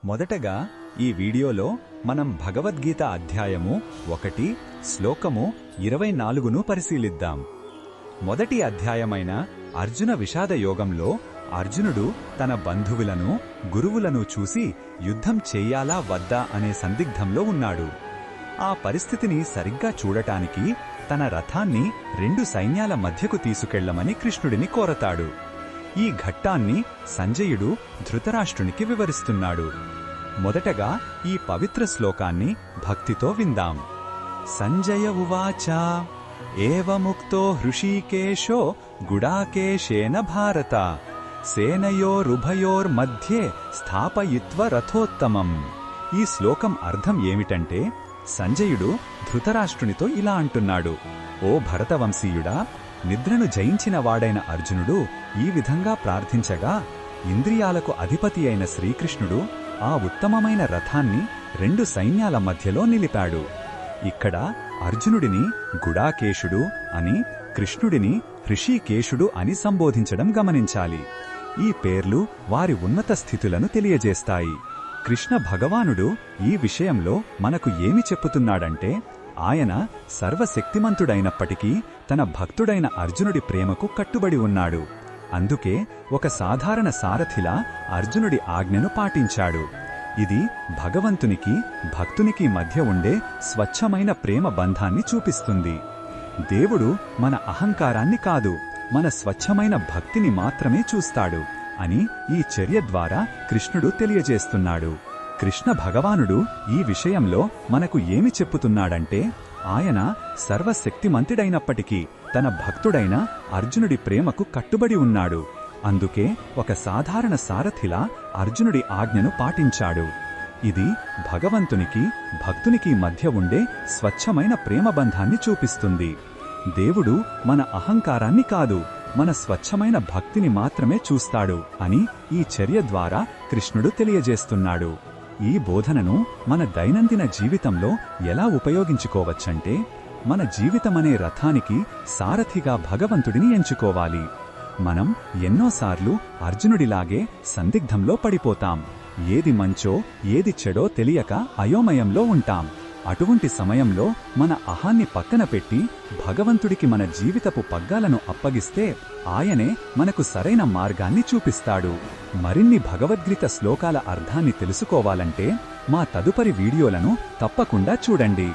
మొదటగా ఈ వీడియోలో మనం భగవద్గీత అధ్యాయము 1 శ్లోకము 24ను పరిశీలిద్దాం. మొదటి అధ్యాయమైన అర్జున విషాద యోగంలో అర్జునుడు తన బంధువులను గురువులను చూసి యుద్ధం చెయ్యాలా వద్దా అనే సందిగ్ధంలో ఉన్నాడు. ఆ పరిస్థితిని సరిగ్గా చూడటానికి తన రథాన్ని 2 సైన్యాల మధ్యకు తీసుకెళ్లమని కృష్ణుడిని కోరతాడు. ఈ ఘట్టాన్ని సంజయుడు ధృతరాష్ట్రునికి వివరిస్తున్నాడు. మొదటగా ఈ పవిత్ర శ్లోకాన్ని భక్తితో విందాం. సంజయ ఉవాచ ఏవముక్తో హృషీకేశో గుడాకేశేన భారత సేనయోరుభయోర్మధ్యే స్థాపయిత్వ రథోత్తమం. ఈ శ్లోకం అర్థం ఏమిటంటే, సంజయుడు ధృతరాష్ట్రునితో ఇలా అంటున్నాడు: ఓ భరతవంశీయుడా, నిద్రను జయించిన వాడైన అర్జునుడు ఈ విధంగా ప్రార్థించగా ఇంద్రియాలకు అధిపతి అయిన శ్రీకృష్ణుడు ఆ ఉత్తమమైన రథాన్ని 2 సైన్యాల మధ్యలో నిలిపాడు. ఇక్కడ అర్జునుడిని గుడాకేశుడు అని, కృష్ణుడిని హృషీకేశుడు అని సంబోధించడం గమనించాలి. ఈ పేర్లు వారి ఉన్నత స్థితులను తెలియజేస్తాయి. కృష్ణ భగవానుడు ఈ విషయంలో మనకు ఏమి చెప్పుతున్నాడంటే, ఆయన సర్వశక్తిమంతుడైనప్పటికీ తన భక్తుడైన అర్జునుడి ప్రేమకు కట్టుబడి ఉన్నాడు. అందుకే ఒక సాధారణ సారథిలా అర్జునుడి ఆజ్ఞను పాటించాడు. ఇది భగవంతునికి భక్తునికి మధ్య ఉండే స్వచ్ఛమైన ప్రేమ బంధాన్ని చూపిస్తుంది. దేవుడు మన అహంకారాన్ని కాదు, మన స్వచ్ఛమైన భక్తిని మాత్రమే చూస్తాడు అని ఈ చర్య ద్వారా కృష్ణుడు తెలియజేస్తున్నాడు. కృష్ణ భగవానుడు ఈ విషయంలో మనకు ఏమి చెప్పుతున్నాడంటే, ఆయన సర్వశక్తిమంతుడైనప్పటికీ తన భక్తుడైన అర్జునుడి ప్రేమకు కట్టుబడి ఉన్నాడు. అందుకే ఒక సాధారణ సారథిలా అర్జునుడి ఆజ్ఞను పాటించాడు. ఇది భగవంతునికి భక్తునికి మధ్య ఉండే స్వచ్ఛమైన ప్రేమ బంధాన్ని చూపిస్తుంది. దేవుడు మన అహంకారాన్ని కాదు, మన స్వచ్ఛమైన భక్తిని మాత్రమే చూస్తాడు అని ఈ చర్య ద్వారా కృష్ణుడు తెలియజేస్తున్నాడు. ఈ బోధనను మన దైనందిన జీవితంలో ఎలా ఉపయోగించుకోవచ్చంటే, మన జీవితమనే రథానికి సారథిగా భగవంతుడిని ఎంచుకోవాలి. మనం ఎన్నోసార్లు అర్జునుడిలాగే సందిగ్ధంలో పడిపోతాం. ఏది మంచో ఏది చెడో తెలియక అయోమయంలో ఉంటాం. అటువంటి సమయంలో మన అహాన్ని పక్కన పెట్టి భగవంతుడికి మన జీవితపు పగ్గాలను అప్పగిస్తే ఆయనే మనకు సరైన మార్గాన్ని చూపిస్తాడు. మరిన్ని భగవద్గీత శ్లోకాల అర్థాన్ని తెలుసుకోవాలంటే మా తదుపరి వీడియోలను తప్పకుండా చూడండి.